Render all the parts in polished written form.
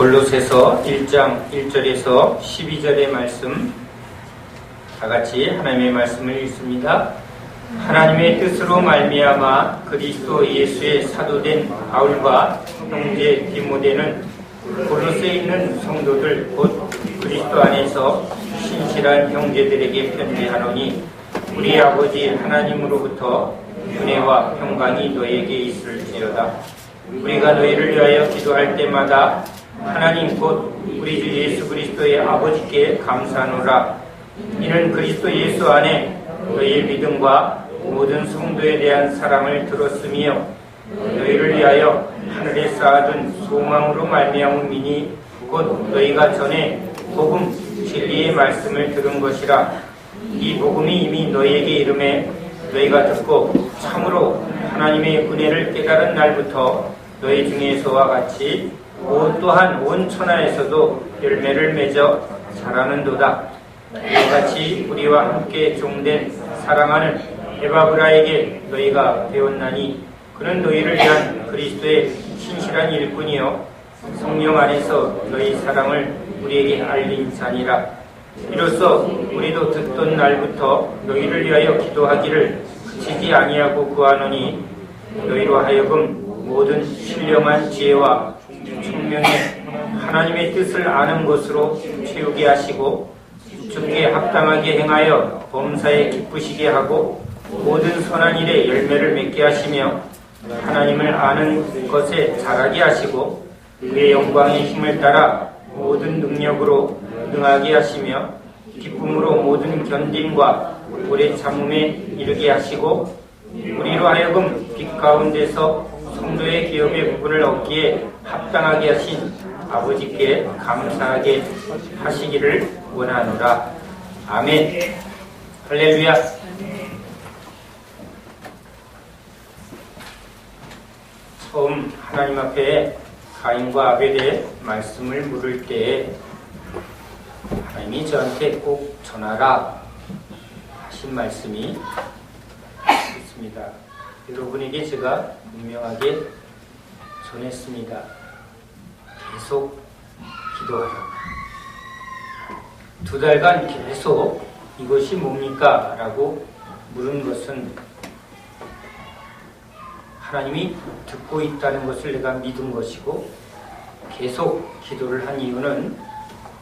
골로새서 1장 1절에서 12절의 말씀 다같이 하나님의 말씀을 읽습니다. 하나님의 뜻으로 말미암아 그리스도 예수의 사도된 바울과 형제 디모데는 골로새에 있는 성도들 곧 그리스도 안에서 신실한 형제들에게 편지하노니 우리 아버지 하나님으로부터 은혜와 평강이 너에게 있을지어다. 우리가 너희를 위하여 기도할 때마다 하나님 곧 우리 주 예수 그리스도의 아버지께 감사하노라. 이는 그리스도 예수 안에 너희의 믿음과 모든 성도에 대한 사랑을 들었으며 너희를 위하여 하늘에 쌓아둔 소망으로 말미암음이니 곧 너희가 전에 복음 진리의 말씀을 들은 것이라. 이 복음이 이미 너희에게 이름에 너희가 듣고 참으로 하나님의 은혜를 깨달은 날부터 너희 중에서와 같이 또한 온 천하에서도 열매를 맺어 자라는도다. 이와 같이 우리와 함께 종된 사랑하는 에바브라에게 너희가 배웠나니 그는 너희를 위한 그리스도의 신실한 일꾼이요 성령 안에서 너희 사랑을 우리에게 알린 자니라. 이로써 우리도 듣던 날부터 너희를 위하여 기도하기를 그치지 아니하고 구하노니 너희로 하여금 모든 신령한 지혜와 총명의 하나님의 뜻을 아는 것으로 채우게 하시고 주께 합당하게 행하여 범사에 기쁘시게 하고 모든 선한 일에 열매를 맺게 하시며 하나님을 아는 것에 자라게 하시고 그의 영광의 힘을 따라 모든 능력으로 능하게 하시며 기쁨으로 모든 견딤과 오래 참음에 이르게 하시고 우리로 하여금 빛 가운데서 성도의 기업의 부분을 얻기에 합당하게 하신 아버지께 감사하게 하시기를 원하노라. 아멘. 할렐루야. 처음 하나님 앞에 가인과 아벨의 말씀을 물을 때에 하나님이 저한테 꼭 전하라 하신 말씀이 있습니다. 여러분에게 제가 분명하게 전했습니다. 계속 기도하라. 2달간 계속 이것이 뭡니까? 라고 물은 것은 하나님이 듣고 있다는 것을 내가 믿은 것이고 계속 기도를 한 이유는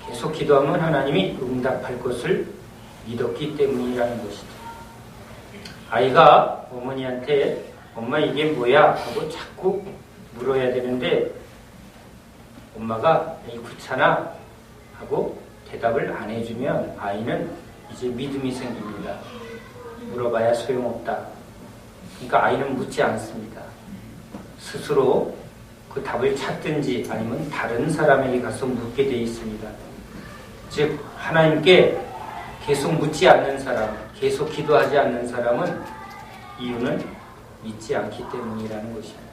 계속 기도하면 하나님이 응답할 것을 믿었기 때문이라는 것이죠. 아이가 어머니한테 엄마 이게 뭐야? 하고 자꾸 물어야 되는데 엄마가 귀찮아 하고 대답을 안 해주면 아이는 이제 믿음이 생깁니다. 물어봐야 소용없다. 그러니까 아이는 묻지 않습니다. 스스로 그 답을 찾든지 아니면 다른 사람에게 가서 묻게 되어 있습니다. 즉 하나님께 계속 묻지 않는 사람, 계속 기도하지 않는 사람은 이유는 믿지 않기 때문이라는 것입니다.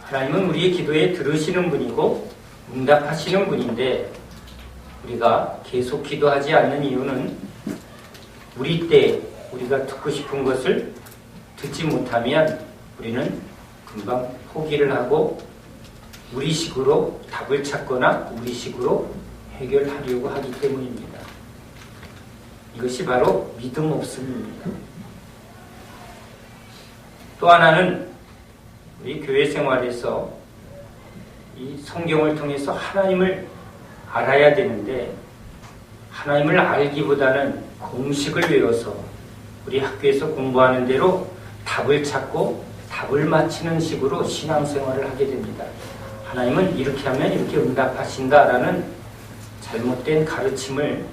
하나님은 우리의 기도에 들으시는 분이고 응답하시는 분인데 우리가 계속 기도하지 않는 이유는 우리 때 우리가 듣고 싶은 것을 듣지 못하면 우리는 금방 포기를 하고 우리식으로 답을 찾거나 우리식으로 해결하려고 하기 때문입니다. 이것이 바로 믿음 없음입니다. 또 하나는 우리 교회 생활에서 이 성경을 통해서 하나님을 알아야 되는데 하나님을 알기보다는 공식을 외워서 우리 학교에서 공부하는 대로 답을 찾고 답을 맞히는 식으로 신앙생활을 하게 됩니다. 하나님은 이렇게 하면 이렇게 응답하신다라는 잘못된 가르침을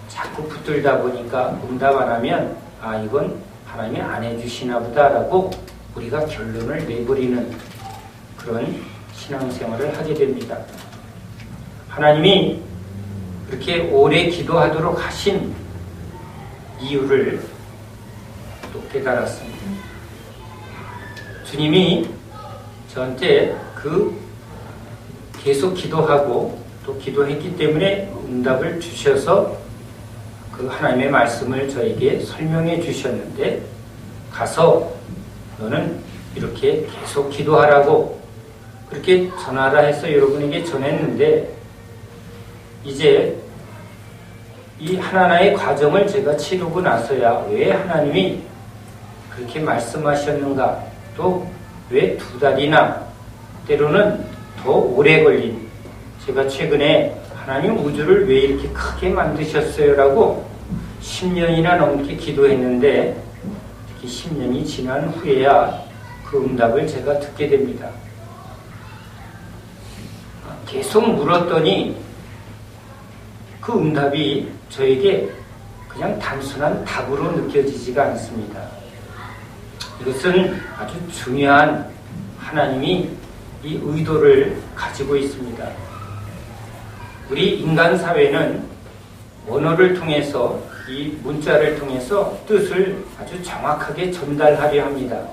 자꾸 붙들다 보니까 응답 안 하면 아 이건 하나님이 안 해주시나 보다라고 우리가 결론을 내버리는 그런 신앙생활을 하게 됩니다. 하나님이 그렇게 오래 기도하도록 하신 이유를 또 깨달았습니다. 주님이 저한테 그 계속 기도하고 또 기도했기 때문에 응답을 주셔서 그 하나님의 말씀을 저에게 설명해 주셨는데 가서 너는 이렇게 계속 기도하라고 그렇게 전하라 해서 여러분에게 전했는데 이제 이 하나하나의 과정을 제가 치르고 나서야 왜 하나님이 그렇게 말씀하셨는가, 또 왜 2달이나 때로는 더 오래 걸린, 제가 최근에 하나님 우주를 왜 이렇게 크게 만드셨어요? 라고 10년이나 넘게 기도했는데 특히 10년이 지난 후에야 그 응답을 제가 듣게 됩니다. 계속 물었더니 그 응답이 저에게 그냥 단순한 답으로 느껴지지가 않습니다. 이것은 아주 중요한 하나님이 이 의도를 가지고 있습니다. 우리 인간 사회는 언어를 통해서, 이 문자를 통해서 뜻을 아주 정확하게 전달하려 합니다.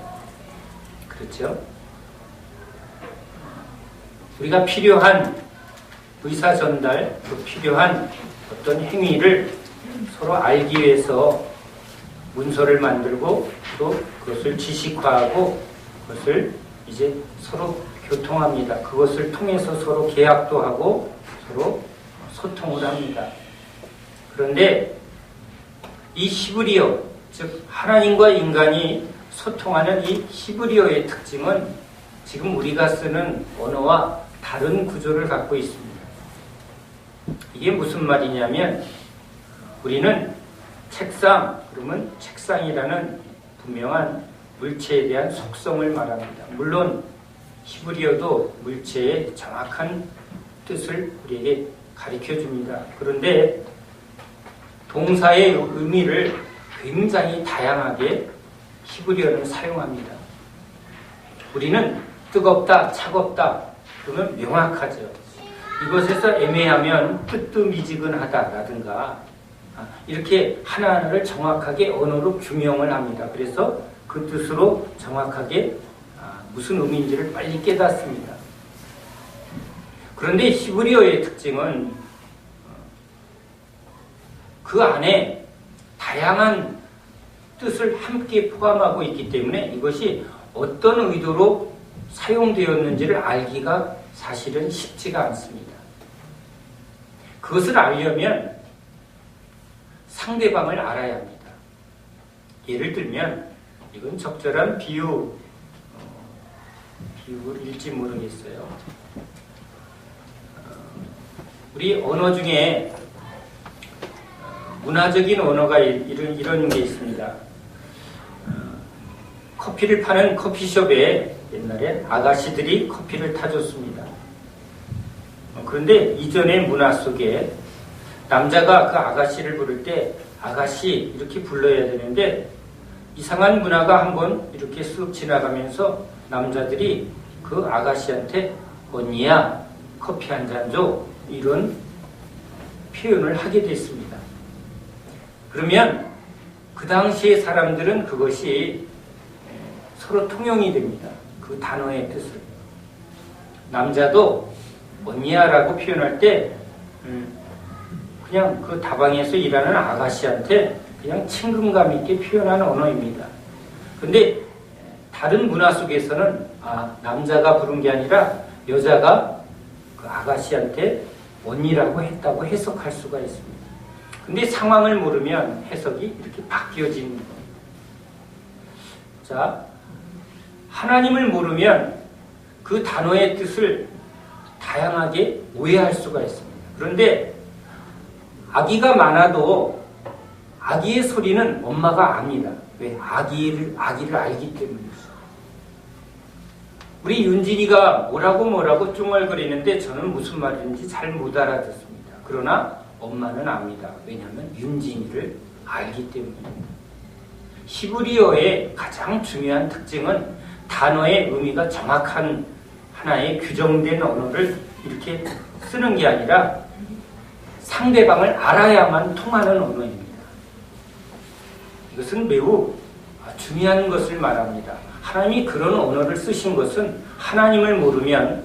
그렇죠? 우리가 필요한 의사 전달, 또 필요한 어떤 행위를 서로 알기 위해서 문서를 만들고 또 그것을 지식화하고 그것을 이제 서로 교통합니다. 그것을 통해서 서로 계약도 하고 서로 소통을 합니다. 그런데 이 히브리어, 즉 하나님과 인간이 소통하는 이 히브리어의 특징은 지금 우리가 쓰는 언어와 다른 구조를 갖고 있습니다. 이게 무슨 말이냐면 우리는 책상, 그러면 책상이라는 분명한 물체에 대한 속성을 말합니다. 물론 히브리어도 물체의 정확한 뜻을 우리에게 가르쳐줍니다. 그런데 동사의 의미를 굉장히 다양하게 히브리어는 사용합니다. 우리는 뜨겁다, 차갑다 그러면 명확하죠. 이것에서 애매하면 뜨뜻미지근하다라든가 이렇게 하나하나를 정확하게 언어로 규명을 합니다. 그래서 그 뜻으로 정확하게 무슨 의미인지를 빨리 깨닫습니다. 그런데 히브리어의 특징은 그 안에 다양한 뜻을 함께 포함하고 있기 때문에 이것이 어떤 의도로 사용되었는지를 알기가 사실은 쉽지가 않습니다. 그것을 알려면 상대방을 알아야 합니다. 예를 들면 이건 적절한 비유일지 모르겠어요. 우리 언어 중에 문화적인 언어가 이런 게 있습니다. 커피를 파는 커피숍에 옛날에 아가씨들이 커피를 타줬습니다. 그런데 이전의 문화 속에 남자가 그 아가씨를 부를 때 아가씨 이렇게 불러야 되는데 이상한 문화가 한번 이렇게 쓱 지나가면서 남자들이 그 아가씨한테 언니야 커피 한 잔 줘 이런 표현을 하게 됐습니다. 그러면 그 당시의 사람들은 그것이 서로 통용이 됩니다. 그 단어의 뜻을. 남자도 언니야라고 표현할 때 그냥 그 다방에서 일하는 아가씨한테 그냥 친근감 있게 표현하는 언어입니다. 근데 다른 문화 속에서는 남자가 부른 게 아니라 여자가 그 아가씨한테 언니라고 했다고 해석할 수가 있습니다. 근데 상황을 모르면 해석이 이렇게 바뀌어지는 겁니다. 자, 하나님을 모르면 그 단어의 뜻을 다양하게 오해할 수가 있습니다. 그런데 아기가 많아도 아기의 소리는 엄마가 압니다. 왜? 아기를 알기 때문이죠. 우리 윤진이가 뭐라고 쫑얼거리는데 저는 무슨 말인지 잘 못 알아듣습니다. 그러나 엄마는 압니다. 왜냐하면 윤진이를 알기 때문입니다. 히브리어의 가장 중요한 특징은 단어의 의미가 정확한 하나의 규정된 언어를 이렇게 쓰는 게 아니라 상대방을 알아야만 통하는 언어입니다. 이것은 매우 중요한 것을 말합니다. 하나님이 그런 언어를 쓰신 것은 하나님을 모르면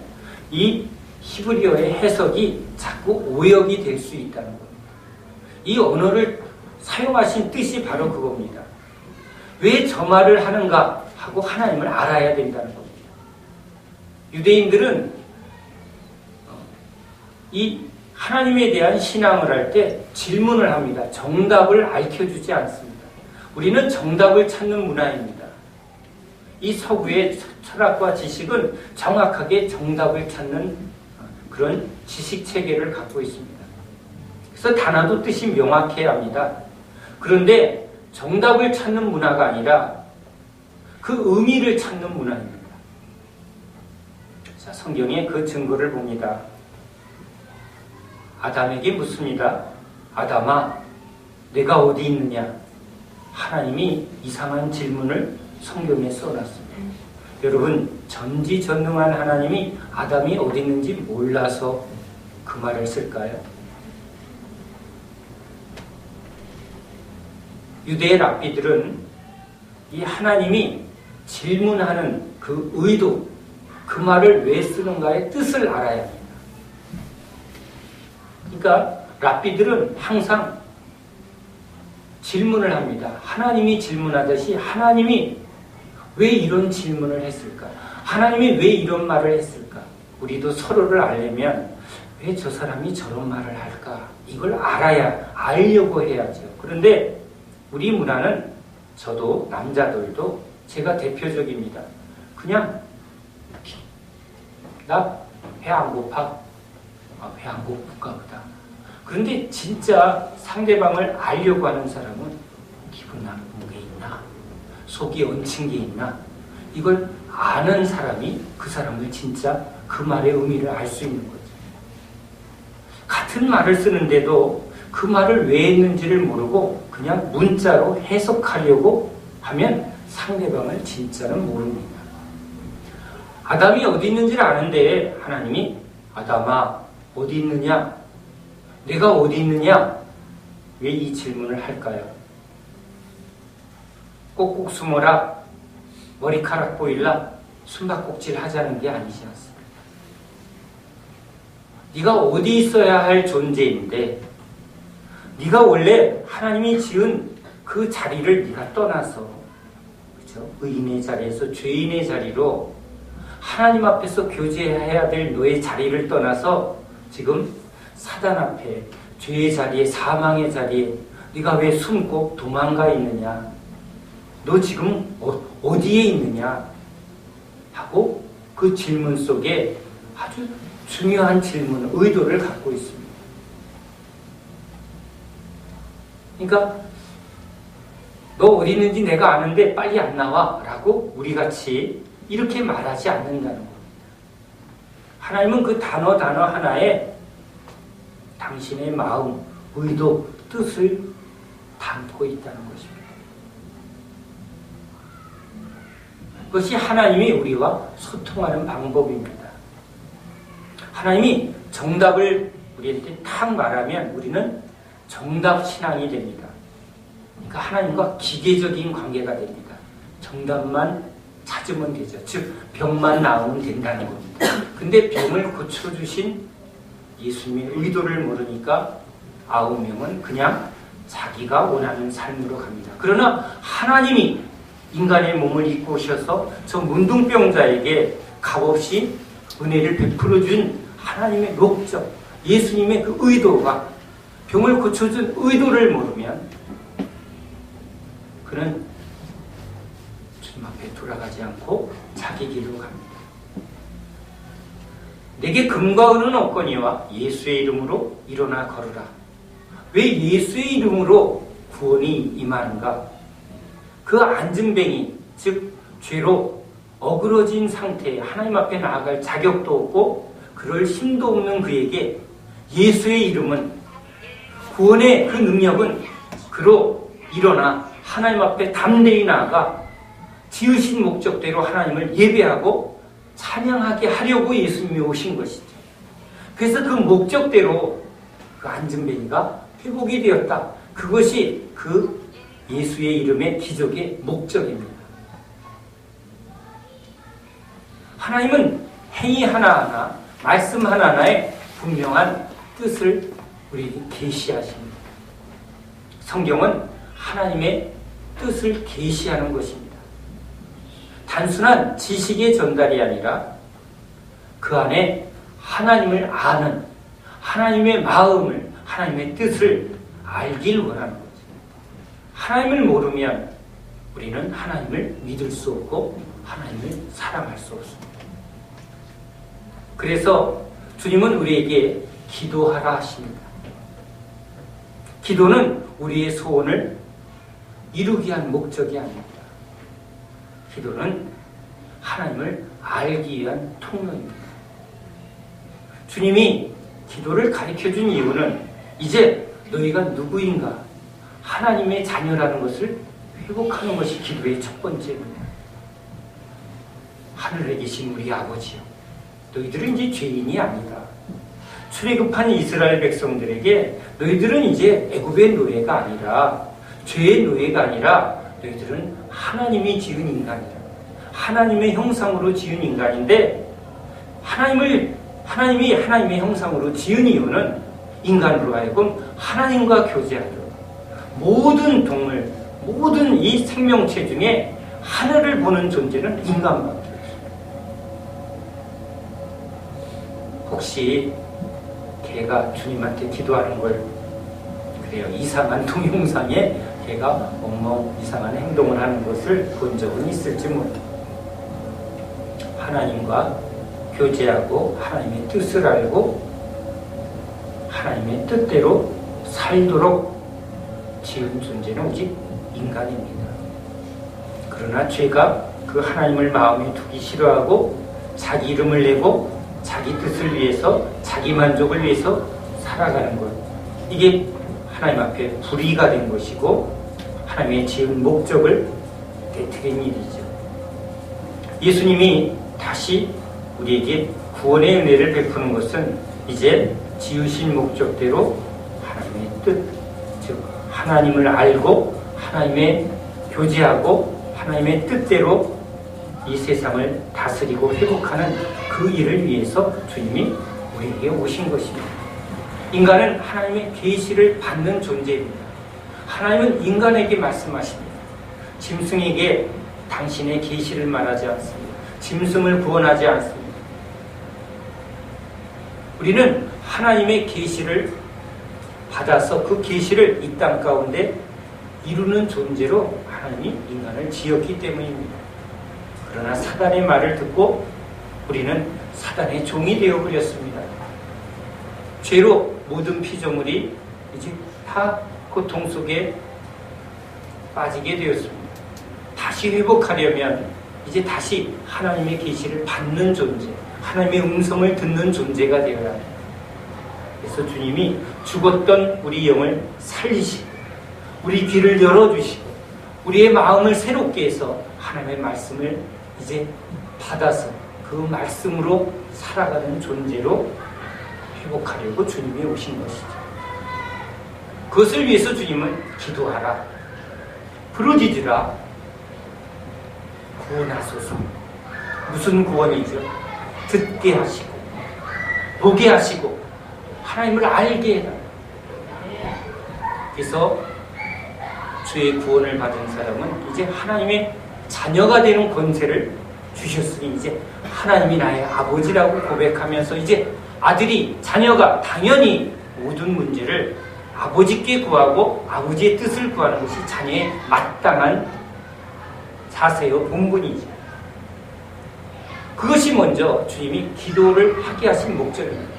이 히브리어의 해석이 자꾸 오역이 될 수 있다는 겁니다. 이 언어를 사용하신 뜻이 바로 그겁니다. 왜 저 말을 하는가 하고 하나님을 알아야 된다는 겁니다. 유대인들은 이 하나님에 대한 신앙을 할 때 질문을 합니다. 정답을 알려주지 않습니다. 우리는 정답을 찾는 문화입니다. 이 서구의 철학과 지식은 정확하게 정답을 찾는 그런 지식 체계를 갖고 있습니다. 그래서 단어도 뜻이 명확해야 합니다. 그런데 정답을 찾는 문화가 아니라 그 의미를 찾는 문화입니다. 자, 성경에 그 증거를 봅니다. 아담에게 묻습니다. 아담아, 내가 어디 있느냐? 하나님이 이상한 질문을 성경에 써놨습니다. 여러분, 전지전능한 하나님이 아담이 어디 있는지 몰라서 그 말을 쓸까요? 유대의 랍비들은 이 하나님이 질문하는 그 의도, 그 말을 왜 쓰는가의 뜻을 알아야 합니다. 그러니까 랍비들은 항상 질문을 합니다. 하나님이 질문하듯이 하나님이 왜 이런 질문을 했을까? 하나님이 왜 이런 말을 했을까? 우리도 서로를 알려면 왜 저 사람이 저런 말을 할까? 이걸 알려고 해야죠. 그런데 우리 문화는, 저도 남자들도 제가 대표적입니다. 그냥 나 배 안 고파? 배 안 고픈가 보다. 그런데 진짜 상대방을 알려고 하는 사람은 기분 나쁜 게 있나? 속이 얹힌 게 있나? 이걸 아는 사람이 그 사람을 진짜 그 말의 의미를 알 수 있는 거죠. 같은 말을 쓰는데도 그 말을 왜 했는지를 모르고 그냥 문자로 해석하려고 하면 상대방을 진짜는 모릅니다. 아담이 어디 있는지를 아는데 하나님이 아담아 어디 있느냐? 내가 어디 있느냐? 왜 이 질문을 할까요? 꼭꼭 숨어라, 머리카락 보일라, 숨바꼭질 하자는 게 아니지 않습니까? 네가 어디 있어야 할 존재인데 네가 원래 하나님이 지은 그 자리를 네가 떠나서, 그렇죠? 의인의 자리에서 죄인의 자리로 하나님 앞에서 교제해야 될 너의 자리를 떠나서 지금 사단 앞에, 죄의 자리에, 사망의 자리에 네가 왜 숨고 도망가 있느냐? 너 지금 어디에 있느냐? 하고 그 질문 속에 아주 중요한 질문, 의도를 갖고 있습니다. 그러니까 너 어디 있는지 내가 아는데 빨리 안 나와 라고 우리같이 이렇게 말하지 않는다는 겁니다. 하나님은 그 단어 하나에 당신의 마음, 의도, 뜻을 담고 있다는 것입니다. 그것이 하나님이 우리와 소통하는 방법입니다. 하나님이 정답을 우리한테 탁 말하면 우리는 정답 신앙이 됩니다. 그러니까 하나님과 기계적인 관계가 됩니다. 정답만 찾으면 되죠. 즉 병만 나으면 된다는 겁니다. 근데 병을 고쳐주신 예수님의 의도를 모르니까 9명은 그냥 자기가 원하는 삶으로 갑니다. 그러나 하나님이 인간의 몸을 입고 오셔서 저 문둥병자에게 값없이 은혜를 베풀어 준 하나님의 목적, 예수님의 그 의도가, 병을 고쳐준 의도를 모르면 그는 주님 앞에 돌아가지 않고 자기 길로 갑니다. 내게 금과 은은 없거니와 예수의 이름으로 일어나 걸으라. 왜 예수의 이름으로 구원이 임하는가? 그 안진뱅이, 즉 죄로 어그러진 상태에 하나님 앞에 나아갈 자격도 없고 그럴 힘도 없는 그에게 예수의 이름은, 구원의 그 능력은 그로 일어나 하나님 앞에 담대히 나아가 지으신 목적대로 하나님을 예배하고 찬양하게 하려고 예수님이 오신 것이죠. 그래서 그 목적대로 그 안진뱅이가 회복이 되었다. 그것이 그 예수의 이름의 기적의 목적입니다. 하나님은 행위 하나하나, 말씀 하나하나에 분명한 뜻을 우리에게 계시하십니다. 성경은 하나님의 뜻을 계시하는 것입니다. 단순한 지식의 전달이 아니라 그 안에 하나님을 아는, 하나님의 마음을, 하나님의 뜻을 알길 원하는 거죠. 하나님을 모르면 우리는 하나님을 믿을 수 없고 하나님을 사랑할 수 없습니다. 그래서 주님은 우리에게 기도하라 하십니다. 기도는 우리의 소원을 이루기 위한 목적이 아닙니다. 기도는 하나님을 알기 위한 통로입니다. 주님이 기도를 가르쳐준 이유는 이제 너희가 누구인가, 하나님의 자녀라는 것을 회복하는 것이 기도의 첫 번째입니다. 하늘에 계신 우리 아버지요, 너희들은 이제 죄인이 아니다. 출애굽한 이스라엘 백성들에게 너희들은 이제 애굽의 노예가 아니라, 죄의 노예가 아니라 너희들은 하나님이 지은 인간이다. 하나님의 형상으로 지은 인간인데, 하나님이 하나님의 형상으로 지은 이유는 인간으로 하여금 하나님과 교제하도록, 모든 동물, 모든 이 생명체 중에 하늘을 보는 존재는 인간밖에 없습니다. 혹시 개가 주님한테 기도하는 걸, 그래요, 이상한 동영상에 개가 엉망 이상한 행동을 하는 것을 본 적은 있을지 모릅니다. 하나님과 교제하고 하나님의 뜻을 알고 하나님의 뜻대로 살도록 지은 존재는 오직 인간입니다. 그러나 죄가 그 하나님을 마음에 두기 싫어하고 자기 이름을 내고 자기 뜻을 위해서, 자기 만족을 위해서 살아가는 것, 이게 하나님 앞에 불의가 된 것이고 하나님의 지은 목적을 깨트린 일이죠. 예수님이 다시 우리에게 구원의 은혜를 베푸는 것은 이제 지으신 목적대로 하나님의 뜻, 즉 하나님을 알고 하나님의 교제하고 하나님의 뜻대로 이 세상을 다스리고 회복하는 그 일을 위해서 주님이 우리에게 오신 것입니다. 인간은 하나님의 계시를 받는 존재입니다. 하나님은 인간에게 말씀하십니다. 짐승에게 당신의 계시를 말하지 않습니다. 짐승을 구원하지 않습니다. 우리는 하나님의 계시를 받아서 그 계시를 이 땅 가운데 이루는 존재로 하나님이 인간을 지었기 때문입니다. 그러나 사단의 말을 듣고 우리는 사단의 종이 되어버렸습니다. 죄로 모든 피조물이 이제 다 고통 속에 빠지게 되었습니다. 다시 회복하려면 이제 다시 하나님의 계시를 받는 존재, 하나님의 음성을 듣는 존재가 되어야 합니다. 그래서 주님이 죽었던 우리 영을 살리시고 우리 귀를 열어주시고 우리의 마음을 새롭게 해서 하나님의 말씀을 이제 받아서 그 말씀으로 살아가는 존재로 회복하려고 주님이 오신 것이죠. 그것을 위해서 주님은 기도하라, 부르짖으라, 구원하소서. 무슨 구원이죠? 듣게 하시고 보게 하시고 하나님을 알게 해라. 그래서 주의 구원을 받은 사람은 이제 하나님의 자녀가 되는 권세를 주셨으니 이제 하나님이 나의 아버지라고 고백하면서 이제 아들이, 자녀가 당연히 모든 문제를 아버지께 구하고 아버지의 뜻을 구하는 것이 자녀의 마땅한 자세요, 본분이죠. 그것이 먼저 주님이 기도를 하게 하신 목적입니다.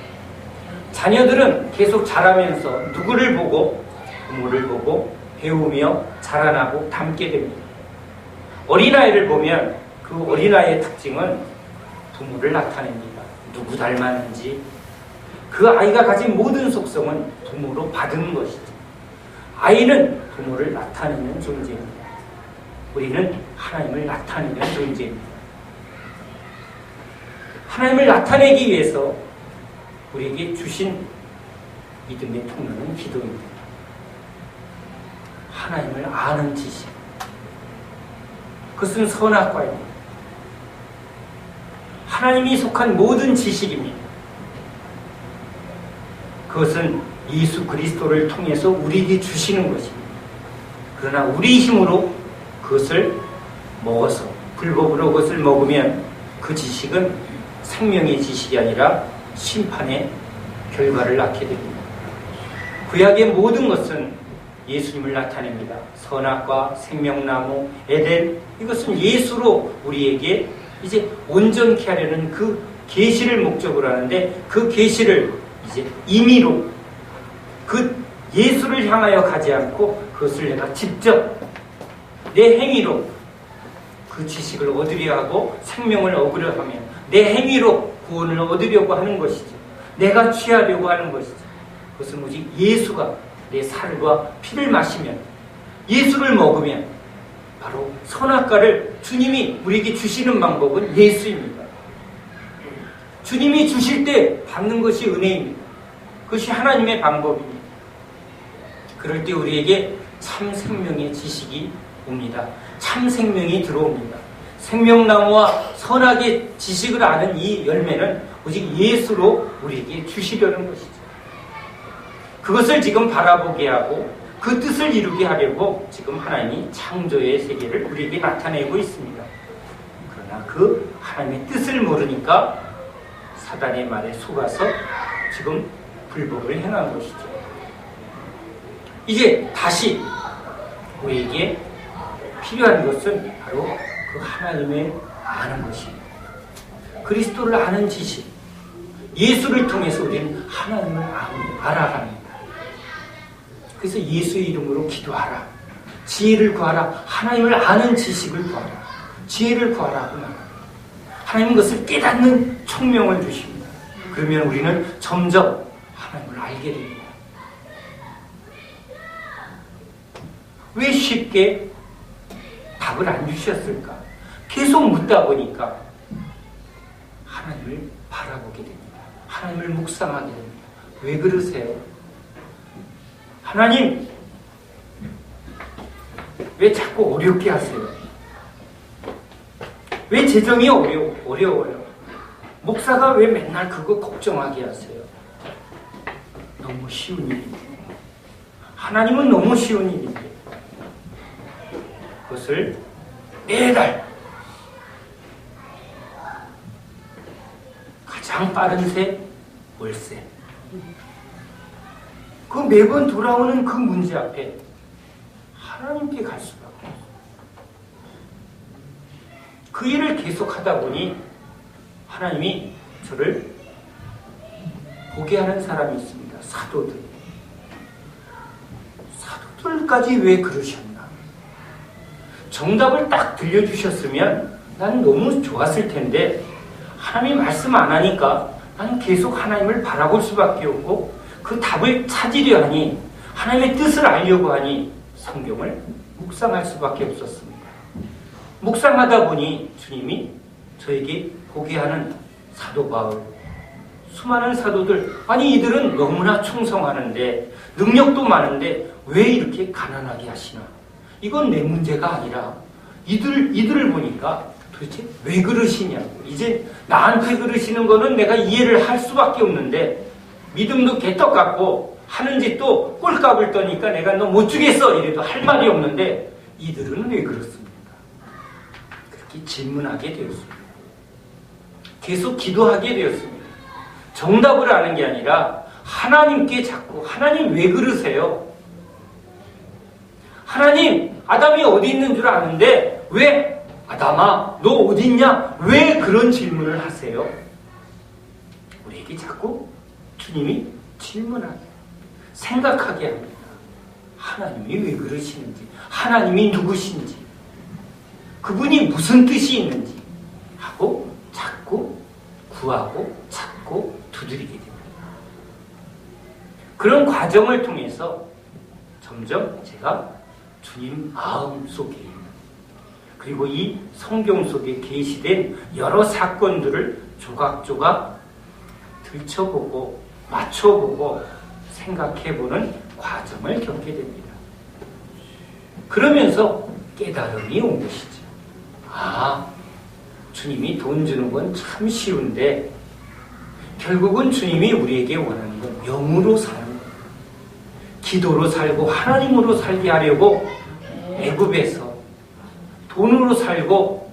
자녀들은 계속 자라면서 누구를 보고, 부모를 보고 배우며 자라나고 닮게 됩니다. 어린아이를 보면 그 어린아이의 특징은 부모를 나타냅니다. 누구 닮았는지, 그 아이가 가진 모든 속성은 부모로 받은 것이죠. 아이는 부모를 나타내는 존재입니다. 우리는 하나님을 나타내는 존재입니다. 하나님을 나타내기 위해서 우리에게 주신 믿음의 통로는 기도입니다. 하나님을 아는 지식, 그것은 선악과입니다. 하나님이 속한 모든 지식입니다. 그것은 예수 그리스도를 통해서 우리에게 주시는 것입니다. 그러나 우리 힘으로 그것을 먹어서, 불법으로 그것을 먹으면 그 지식은 생명의 지식이 아니라 심판의 결과를 낳게 됩니다. 구약의 모든 것은 예수님을 나타냅니다. 선악과 생명나무, 에덴, 이것은 예수로 우리에게 이제 온전케 하려는 그 계시를 목적으로 하는데, 그 계시를 이제 임의로 그 예수를 향하여 가지 않고 그것을 내가 직접 내 행위로 그 지식을 얻으려 하고 생명을 얻으려 하며 내 행위로 구원을 얻으려고 하는 것이죠. 내가 취하려고 하는 것이죠. 그것은 오직 예수가 내 살과 피를 마시면, 예수를 먹으면 바로 선악과를 주님이 우리에게 주시는 방법은 예수입니다. 주님이 주실 때 받는 것이 은혜입니다. 그것이 하나님의 방법입니다. 그럴 때 우리에게 참 생명의 지식이 옵니다. 참 생명이 들어옵니다. 생명나무와 선악의 지식을 아는 이 열매는 오직 예수로 우리에게 주시려는 것이죠. 그것을 지금 바라보게 하고 그 뜻을 이루게 하려고 지금 하나님이 창조의 세계를 우리에게 나타내고 있습니다. 그러나 그 하나님의 뜻을 모르니까 사단의 말에 속아서 지금 불법을 행한 것이죠. 이제 다시 우리에게 필요한 것은 바로 그 하나님을 아는 것입니다. 그리스도를 아는 지식, 예수를 통해서 우리는 하나님을 알아갑니다. 그래서 예수의 이름으로 기도하라, 지혜를 구하라, 하나님을 아는 지식을 구하라, 지혜를 구하라 하구나. 하나님은 그것을 깨닫는 총명을 주십니다. 그러면 우리는 점점 하나님을 알게 됩니다. 왜 쉽게 답을 안 주셨을까? 계속 묻다 보니까 하나님을 바라보게 됩니다. 하나님을 묵상하게 됩니다. 왜 그러세요? 하나님, 왜 자꾸 어렵게 하세요? 왜 재정이 어려워요? 목사가 왜 맨날 그거 걱정하게 하세요? 너무 쉬운 일인데. 하나님은 너무 쉬운 일인데. 그것을 매달 가장 빠른 새, 월세. 그 매번 돌아오는 그 문제 앞에 하나님께 갈 수밖에 없어요. 그 일을 계속 하다 보니 하나님이 저를 보게 하는 사람이 있습니다. 사도들. 사도들까지 왜 그러셨나? 정답을 딱 들려주셨으면 난 너무 좋았을 텐데 하나님이 말씀 안 하니까 난 계속 하나님을 바라볼 수밖에 없고 그 답을 찾으려 하니, 하나님의 뜻을 알려고 하니 성경을 묵상할 수밖에 없었습니다. 묵상하다 보니 주님이 저에게 보게 하는 사도 바울, 수많은 사도들, 아니 이들은 너무나 충성하는데 능력도 많은데 왜 이렇게 가난하게 하시나? 이건 내 문제가 아니라 이들을 보니까 도대체 왜 그러시냐고. 이제 나한테 그러시는 거는 내가 이해를 할 수밖에 없는데, 믿음도 개떡 같고 하는 짓도 꼴값을 떠니까 내가 너 못 주겠어 이래도 할 말이 없는데 이들은 왜 그렇습니까? 그렇게 질문하게 되었습니다. 계속 기도하게 되었습니다. 정답을 아는 게 아니라 하나님께 자꾸, 하나님 왜 그러세요? 하나님, 아담이 어디 있는 줄 아는데 왜 아담아 너 어디 있냐? 왜 그런 질문을 하세요? 우리에게 자꾸 주님이 질문하게, 생각하게 합니다. 하나님이 왜 그러시는지, 하나님이 누구신지, 그분이 무슨 뜻이 있는지 하고 자꾸 구하고 찾고 두드리게 됩니다. 그런 과정을 통해서 점점 제가 주님 마음 속에, 그리고 이 성경 속에 계시된 여러 사건들을 조각조각 들춰보고 맞춰보고 생각해보는 과정을 겪게 됩니다. 그러면서 깨달음이 온 것이죠. 아, 주님이 돈 주는 건 참 쉬운데 결국은 주님이 우리에게 원하는 건 영으로 사는 거예요. 기도로 살고 하나님으로 살게 하려고 애굽에서 돈으로 살고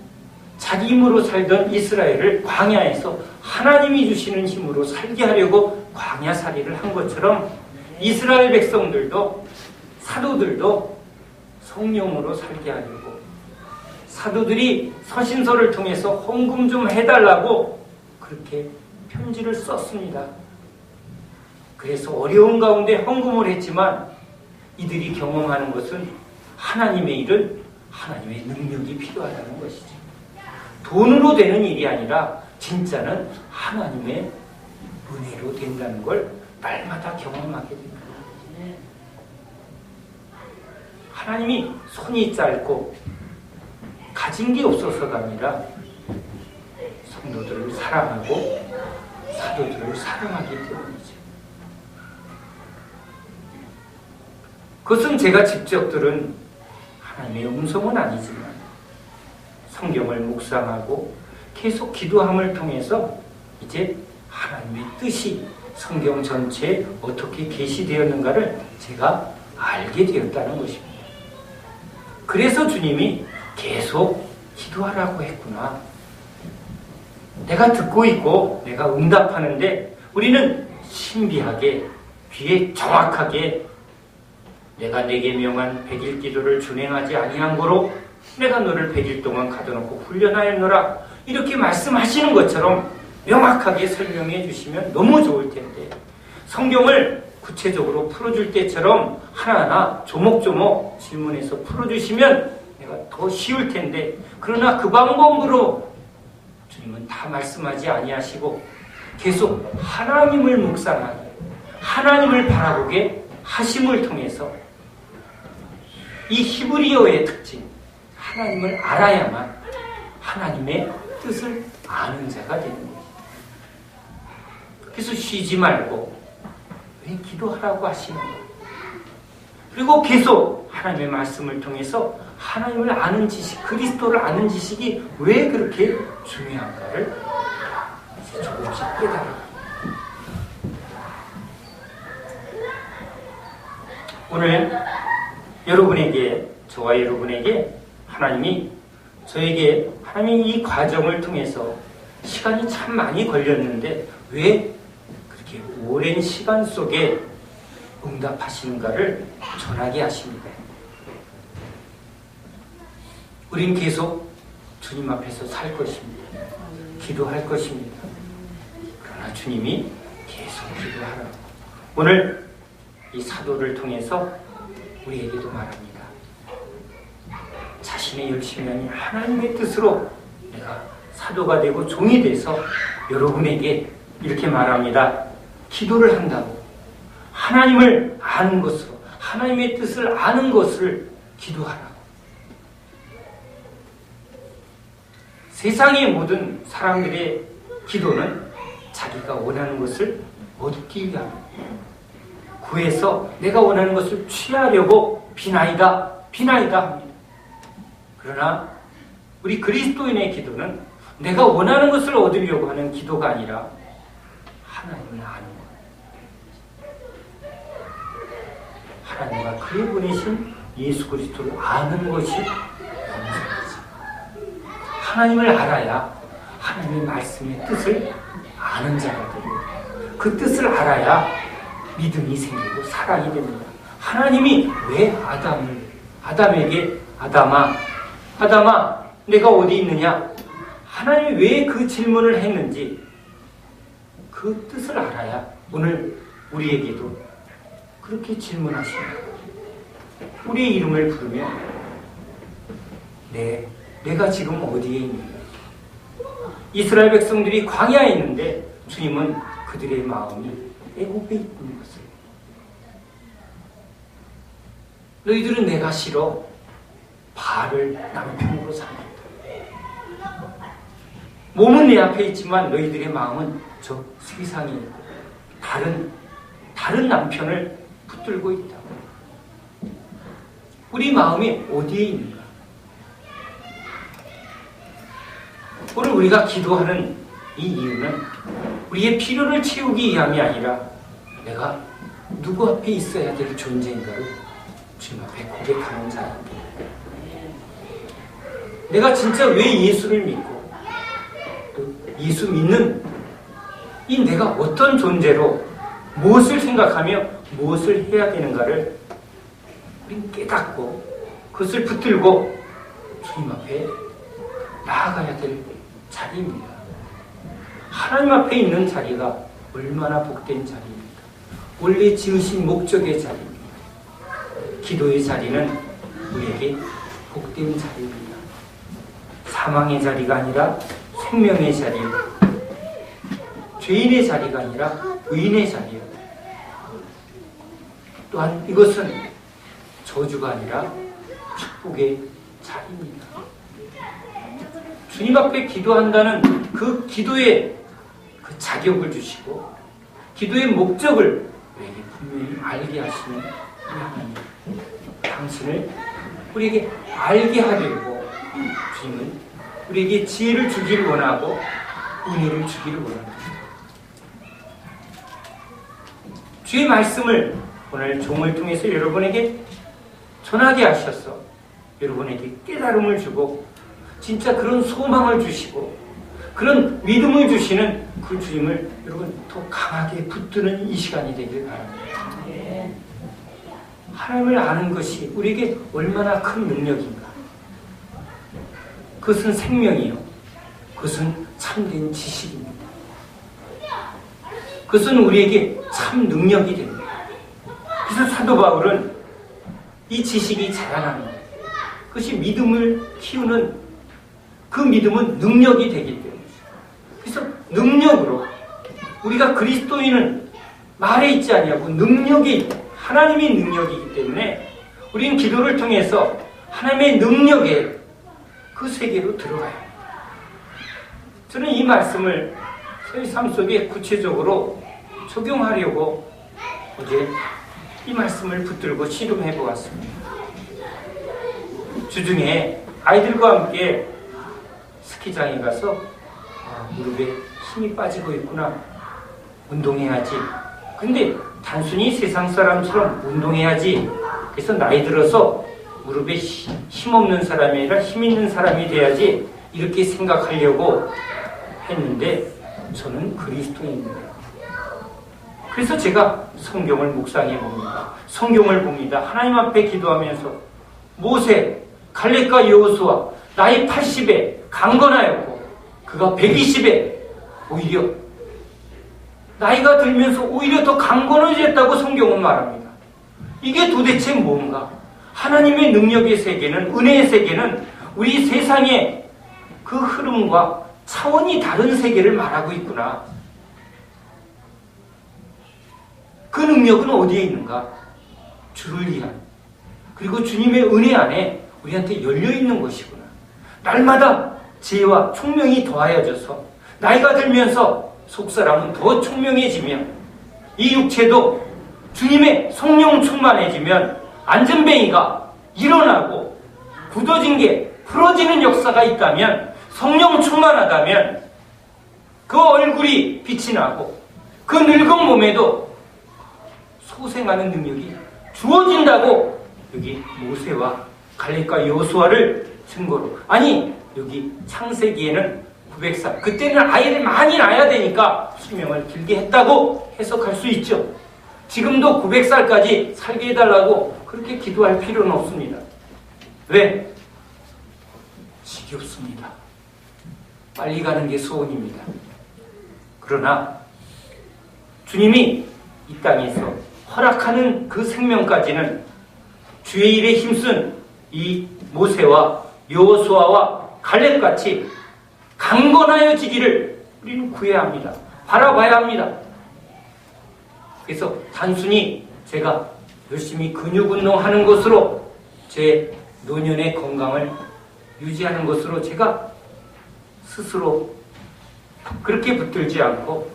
자기 힘으로 살던 이스라엘을 광야에서 하나님이 주시는 힘으로 살게 하려고 광야살이를 한 것처럼 이스라엘 백성들도 사도들도 성령으로 살게 하려고 사도들이 서신서를 통해서 헌금 좀 해달라고 그렇게 편지를 썼습니다. 그래서 어려운 가운데 헌금을 했지만 이들이 경험하는 것은 하나님의 일은 하나님의 능력이 필요하다는 것이죠. 돈으로 되는 일이 아니라 진짜는 하나님의 은혜로 된다는 걸 날마다 경험하게 됩니다. 하나님이 손이 짧고 가진 게 없어서가 아니라 성도들을 사랑하고 사도들을 사랑하기 때문이죠. 그것은 제가 직접 들은 하나님의 음성은 아니지만 성경을 묵상하고 계속 기도함을 통해서 이제 하나님의 뜻이 성경 전체에 어떻게 계시되었는가를 제가 알게 되었다는 것입니다. 그래서 주님이 계속 기도하라고 했구나. 내가 듣고 있고 내가 응답하는데 우리는 신비하게 귀에 정확하게 내가 내게 명한 100일 기도를 준행하지 아니한 거로 내가 너를 100일 동안 가둬놓고 훈련하였노라 이렇게 말씀하시는 것처럼 명확하게 설명해 주시면 너무 좋을 텐데 성경을 구체적으로 풀어줄 때처럼 하나하나 조목조목 질문해서 풀어주시면 내가 더 쉬울 텐데 그러나 그 방법으로 주님은 다 말씀하지 아니하시고 계속 하나님을 묵상하게 하나님을 바라보게 하심을 통해서 이 히브리어의 특징 하나님을 알아야만 하나님의 뜻을 아는 자가 되는 거예요. 그래서 쉬지 말고 왜 기도하라고 하시는 거예요. 그리고 계속 하나님의 말씀을 통해서 하나님을 아는 지식, 그리스도를 아는 지식이 왜 그렇게 중요한가를 이제 조금씩 깨달아요. 오늘 여러분에게, 저와 여러분에게 하나님이 저에게 하나님이 이 과정을 통해서 시간이 참 많이 걸렸는데 왜 그렇게 오랜 시간 속에 응답하시는가를 전하게 하십니다. 우린 계속 주님 앞에서 살 것입니다. 기도할 것입니다. 그러나 주님이 계속 기도하라고. 오늘 이 사도를 통해서 우리에게도 말합니다. 자신의 열심이 아닌 하나님의 뜻으로 내가 사도가 되고 종이 돼서 여러분에게 이렇게 말합니다. 기도를 한다고 하나님을 아는 것으로 하나님의 뜻을 아는 것을 기도하라고. 세상의 모든 사람들의 기도는 자기가 원하는 것을 얻기 위함 구해서 내가 원하는 것을 취하려고 비나이다 합니다. 그러나 우리 그리스도인의 기도는 내가 원하는 것을 얻으려고 하는 기도가 아니라 하나님을 아는 것. 하나님과 그의 보내신 예수 그리스도를 아는 것이 영생이지. 하나님을 알아야 하나님의 말씀의 뜻을 아는 자가 되고 그 뜻을 알아야 믿음이 생기고 사랑이 됩니다. 하나님이 왜 아담에게 아담아 내가 어디 있느냐? 하나님이 왜 그 질문을 했는지 그 뜻을 알아야 오늘 우리에게도 그렇게 질문하십니다. 우리의 이름을 부르며 내가 지금 어디에 있는가? 이스라엘 백성들이 광야에 있는데 주님은 그들의 마음이 애굽에 있는 것을 너희들은 내가 싫어 바알을 남편으로 삼았다. 몸은 내 앞에 있지만 너희들의 마음은 저 세상에 있고 다른 남편을 붙들고 있다. 우리 마음이 어디에 있는가? 오늘 우리가 기도하는 이 이유는 우리의 필요를 채우기 위함이 아니라 내가 누구 앞에 있어야 될 존재인가를 주님 앞에 고백하는 자입니다. 내가 진짜 왜 예수를 믿고 예수 믿는 이 내가 어떤 존재로 무엇을 생각하며 무엇을 해야 되는가를 우리는 깨닫고 그것을 붙들고 주님 앞에 나아가야 될 자리입니다. 하나님 앞에 있는 자리가 얼마나 복된 자리입니까? 원래 지으신 목적의 자리입니다. 기도의 자리는 우리에게 복된 자리입니다. 사망의 자리가 아니라 생명의 자리, 죄인의 자리가 아니라 의인의 자리예요. 또한 이것은 저주가 아니라 축복의 자리입니다. 주님 앞에 기도한다는 그 기도의 그 자격을 주시고 기도의 목적을 우리에게 분명히 알게 하시는 하나님, 당신을 우리에게 알게 하려고 주님은 우리에게 지혜를 주기를 원하고 은혜를 주기를 원합니다. 주의 말씀을 오늘 종을 통해서 여러분에게 전하게 하셔서 여러분에게 깨달음을 주고 진짜 그런 소망을 주시고 그런 믿음을 주시는 그 주님을 여러분 더 강하게 붙드는 이 시간이 되길 바랍니다. 하나님을 아는 것이 우리에게 얼마나 큰 능력인가. 그것은 생명이요. 그것은 참된 지식입니다. 그것은 우리에게 참 능력이 됩니다. 그래서 사도 바울은 이 지식이 자라나는 것, 그것이 믿음을 키우는 그 믿음은 능력이 되기 때문이죠. 그래서 능력으로 우리가 그리스도인은 말에 있지 아니하고 능력이 하나님의 능력이기 때문에 우리는 기도를 통해서 하나님의 능력에 그 세계로 들어가야 합니다. 저는 이 말씀을 저희 삶 속에 구체적으로 적용하려고 어제 이 말씀을 붙들고 씨름해 보았습니다. 주중에 아이들과 함께 스키장에 가서 무릎에 힘이 빠지고 있구나, 운동해야지. 근데 단순히 세상 사람처럼 운동해야지, 그래서 나이 들어서 무릎에 힘 없는 사람이 아니라 힘 있는 사람이 돼야지 이렇게 생각하려고 했는데 저는 그리스도인입니다. 그래서 제가 성경을 묵상해 봅니다. 성경을 봅니다. 하나님 앞에 기도하면서 모세, 갈렙과 여호수아 나이 80에 강건하였고 그가 120에 오히려 나이가 들면서 오히려 더 강건해졌다고 성경은 말합니다. 이게 도대체 뭔가? 하나님의 능력의 세계는, 은혜의 세계는 우리 세상의 그 흐름과 차원이 다른 세계를 말하고 있구나. 그 능력은 어디에 있는가? 주를 위한, 그리고 주님의 은혜 안에 우리한테 열려있는 것이구나. 날마다 지혜와 총명이 더하여져서 나이가 들면서 속사람은 더 총명해지며 이 육체도 주님의 성령 충만해지면 안전뱅이가 일어나고 굳어진 게 풀어지는 역사가 있다면, 성령 충만하다면 그 얼굴이 빛이 나고 그 늙은 몸에도 소생하는 능력이 주어진다고 여기 모세와 갈렙과 여호수아를 증거로, 아니 여기 창세기에는 900살, 그때는 아이를 많이 낳아야 되니까 수명을 길게 했다고 해석할 수 있죠. 지금도 900살까지 살게 해달라고 그렇게 기도할 필요는 없습니다. 왜? 지겹습니다. 빨리 가는 게 소원입니다. 그러나 주님이 이 땅에서 허락하는 그 생명까지는 주의 일에 힘쓴 이 모세와 여호수아와 갈렙같이 강건하여지기를 우리는 구해야 합니다. 바라봐야 합니다. 그래서 단순히 제가 열심히 근육 운동하는 것으로 제 노년의 건강을 유지하는 것으로 제가 스스로 그렇게 붙들지 않고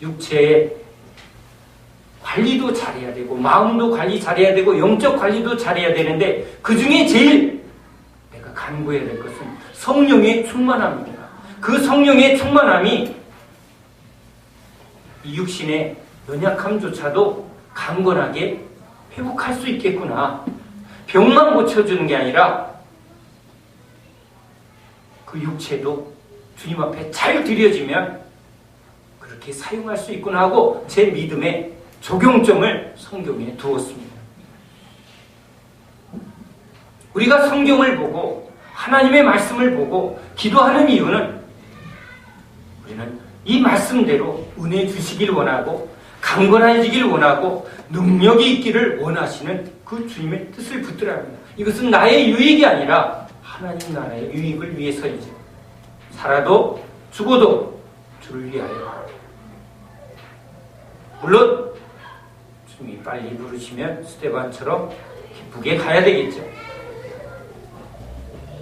육체의 관리도 잘해야 되고 마음도 관리 잘해야 되고 영적 관리도 잘해야 되는데 그 중에 제일 내가 간구해야 될 것은 성령의 충만함입니다. 그 성령의 충만함이 이 육신의 연약함조차도 강건하게 회복할 수 있겠구나. 병만 고쳐주는 게 아니라 그 육체도 주님 앞에 잘 드려지면 그렇게 사용할 수 있구나 하고 제 믿음의 적용점을 성경에 두었습니다. 우리가 성경을 보고 하나님의 말씀을 보고 기도하는 이유는 우리는 이 말씀대로 은혜 주시길 원하고 강건해지길 원하고 능력이 있기를 원하시는 그 주님의 뜻을 붙들어야 합니다. 이것은 나의 유익이 아니라 하나님 나라의 유익을 위해서이죠. 살아도 죽어도 주를 위하여. 물론 주님이 빨리 부르시면 스데반처럼 기쁘게 가야 되겠죠.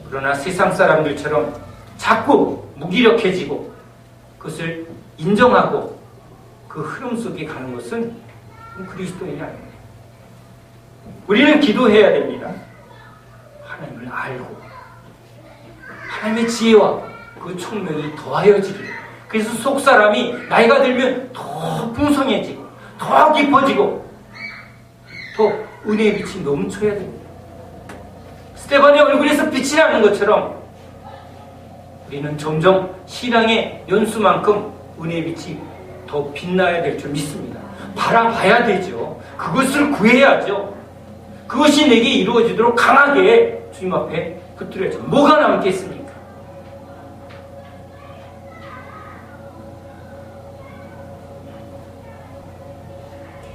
그러나 세상 사람들처럼 자꾸 무기력해지고 그것을 인정하고 그 흐름 속에 가는 것은 그리스도인이 아닙니다. 우리는 기도해야 됩니다. 하나님을 알고 하나님의 지혜와 그 총명이 더하여지기를. 그래서 속사람이 나이가 들면 더 풍성해지고 더 깊어지고 더 은혜의 빛이 넘쳐야 됩니다. 스데반의 얼굴에서 빛이 나는 것처럼 우리는 점점 신앙의 연수만큼 은혜의 빛이 더 빛나야 될 줄 믿습니다. 바라봐야 되죠. 그것을 구해야죠. 그것이 내게 이루어지도록 강하게 주님 앞에 붙들어야죠. 뭐가 남겠습니까?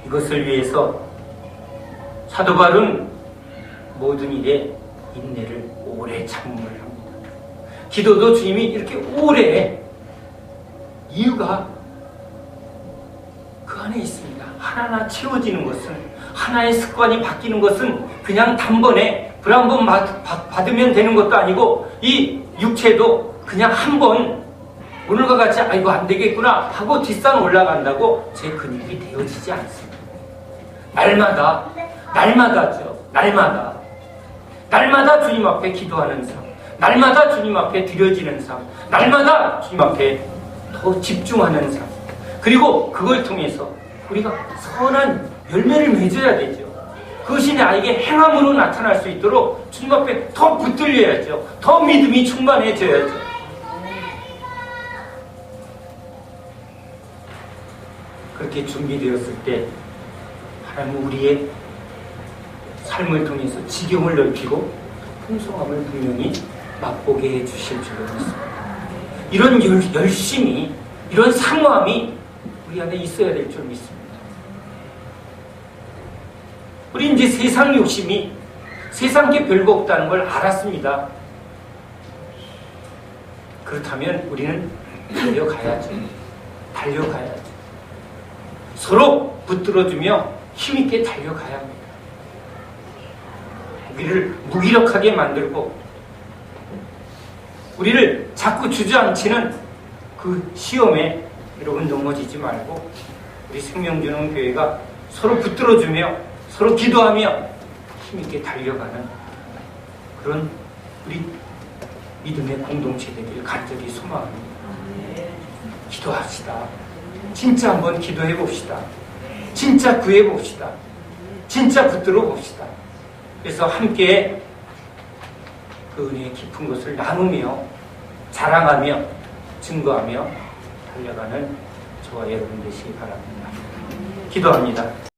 이것을 위해서 사도 바울은 모든 일에 인내를 오래 참음을 합니다. 기도도 주님이 이렇게 오래 이유가 그 안에 있습니다. 하나하나 채워지는 것은, 하나의 습관이 바뀌는 것은 그냥 단번에 불 한 번 받으면 되는 것도 아니고 이 육체도 그냥 한 번 오늘과 같이 이거 안 되겠구나 하고 뒷산 올라간다고 제 근육이 되어지지 않습니다. 날마다죠. 날마다 주님 앞에 기도하는 삶, 날마다 주님 앞에 드려지는 삶, 날마다 주님 앞에 더 집중하는 삶. 그리고 그걸 통해서 우리가 선한 열매를 맺어야 되죠. 그것이 나에게 행함으로 나타날 수 있도록 주님 앞에 더 붙들려야죠. 더 믿음이 충만해져야죠. 그렇게 준비되었을 때 하나님은 우리의 삶을 통해서 지경을 넓히고 풍성함을 분명히 맛보게 해주실 줄로 믿습니다. 이런 열심이, 이런 상호함이 우리 안에 있어야 될 줄 믿습니다. 우리 이제 세상 욕심이 세상 게 별거 없다는 걸 알았습니다. 그렇다면 우리는 달려가야죠. 서로 붙들어주며 힘있게 달려가야 합니다. 우리를 무기력하게 만들고 우리를 자꾸 주저앉히는 그 시험에 여러분 넘어지지 말고 우리 생명주는 교회가 서로 붙들어주며 서로 기도하며 힘있게 달려가는 그런 우리 믿음의 공동체 되기를 간절히 소망합니다. 기도합시다. 진짜 한번 기도해 봅시다. 진짜 구해 봅시다. 진짜 붙들어 봅시다. 그래서 함께 그 은혜의 깊은 것을 나누며 자랑하며 증거하며 달려가는 저와 여러분 되시기 바랍니다. 기도합니다.